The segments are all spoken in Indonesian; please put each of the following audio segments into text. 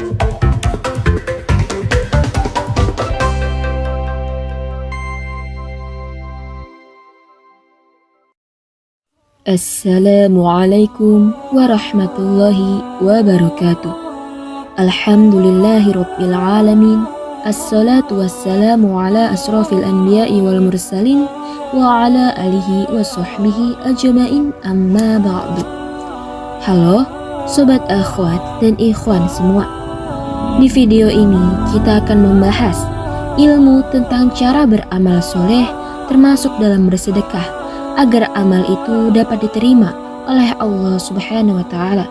Assalamualaikum warahmatullahi wabarakatuh. Alhamdulillahirabbil alamin. Assalatu wassalamu ala asrofil anbiya'i wal mursalin wa ala alihi wa sahbihi ajma'in, amma ba'du. Halo sobat akhwat dan ikhwan semua. Di video ini kita akan membahas ilmu tentang cara beramal soleh termasuk dalam bersedekah agar amal itu dapat diterima oleh Allah Subhanahu wa Ta'ala.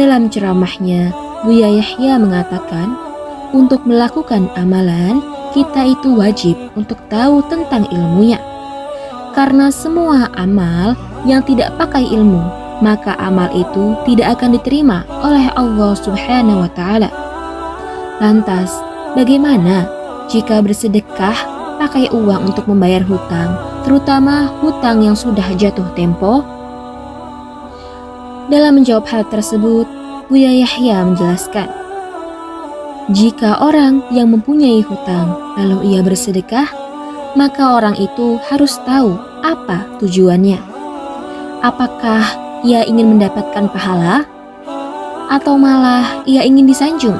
Dalam ceramahnya, Buya Yahya mengatakan, untuk melakukan amalan, kita itu wajib untuk tahu tentang ilmunya. Karena semua amal yang tidak pakai ilmu, maka amal itu tidak akan diterima oleh Allah Subhanahu wa Ta'ala. Lantas, bagaimana jika bersedekah pakai uang untuk membayar hutang, terutama hutang yang sudah jatuh tempo? Dalam menjawab hal tersebut, Buya Yahya menjelaskan, jika orang yang mempunyai hutang lalu ia bersedekah, maka orang itu harus tahu apa tujuannya. Apakah ia ingin mendapatkan pahala atau malah ia ingin disanjung?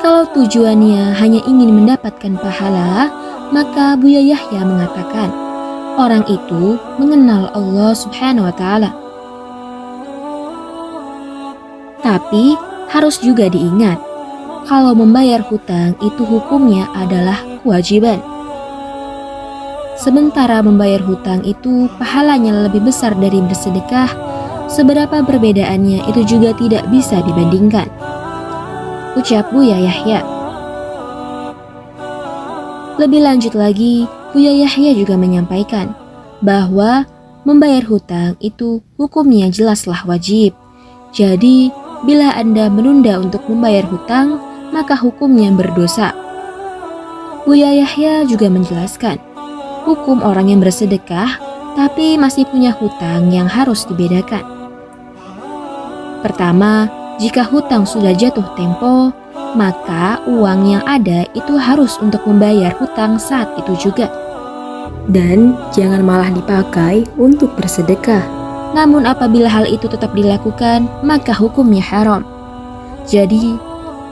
Kalau tujuannya hanya ingin mendapatkan pahala, maka Buya Yahya mengatakan, orang itu mengenal Allah Subhanahu wa Ta'ala. Tapi harus juga diingat, kalau membayar hutang itu hukumnya adalah kewajiban. Sementara membayar hutang itu pahalanya lebih besar dari bersedekah, seberapa perbedaannya itu juga tidak bisa dibandingkan. Ucap Buya Yahya. Lebih lanjut lagi, Buya Yahya juga menyampaikan bahwa membayar hutang itu hukumnya jelaslah wajib. Jadi, bila Anda menunda untuk membayar hutang, maka hukumnya berdosa. Buya Yahya juga menjelaskan, hukum orang yang bersedekah tapi masih punya hutang yang harus dibedakan. Pertama, jika hutang sudah jatuh tempo, maka uang yang ada itu harus untuk membayar hutang saat itu juga. Dan jangan malah dipakai untuk bersedekah. Namun apabila hal itu tetap dilakukan, maka hukumnya haram. Jadi,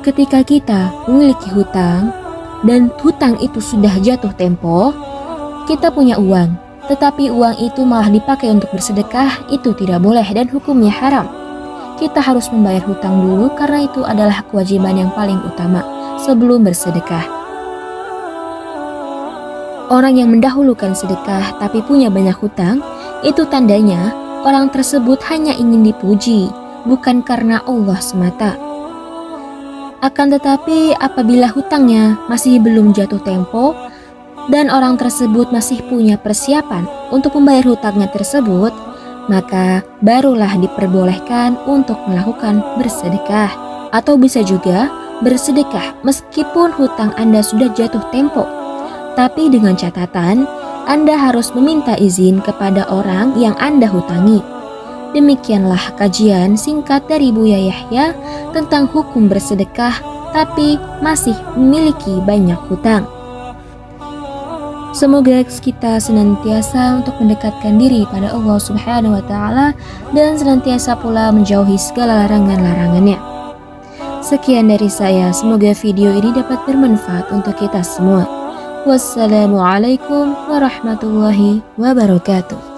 ketika kita memiliki hutang dan hutang itu sudah jatuh tempo, kita punya uang, tetapi uang itu malah dipakai untuk bersedekah, itu tidak boleh dan hukumnya haram. Kita harus membayar hutang dulu karena itu adalah kewajiban yang paling utama sebelum bersedekah. Orang yang mendahulukan sedekah tapi punya banyak hutang, itu tandanya orang tersebut hanya ingin dipuji, bukan karena Allah semata. Akan tetapi apabila hutangnya masih belum jatuh tempo dan orang tersebut masih punya persiapan untuk membayar hutangnya tersebut, maka barulah diperbolehkan untuk melakukan bersedekah. Atau bisa juga bersedekah meskipun hutang Anda sudah jatuh tempo, tapi dengan catatan Anda harus meminta izin kepada orang yang Anda hutangi. Demikianlah kajian singkat dari Buya Yahya tentang hukum bersedekah tapi masih memiliki banyak hutang. Semoga kita senantiasa untuk mendekatkan diri pada Allah Subhanahu wa Ta'ala dan senantiasa pula menjauhi segala larangan-larangannya. Sekian dari saya, semoga video ini dapat bermanfaat untuk kita semua. Wassalamualaikum warahmatullahi wabarakatuh.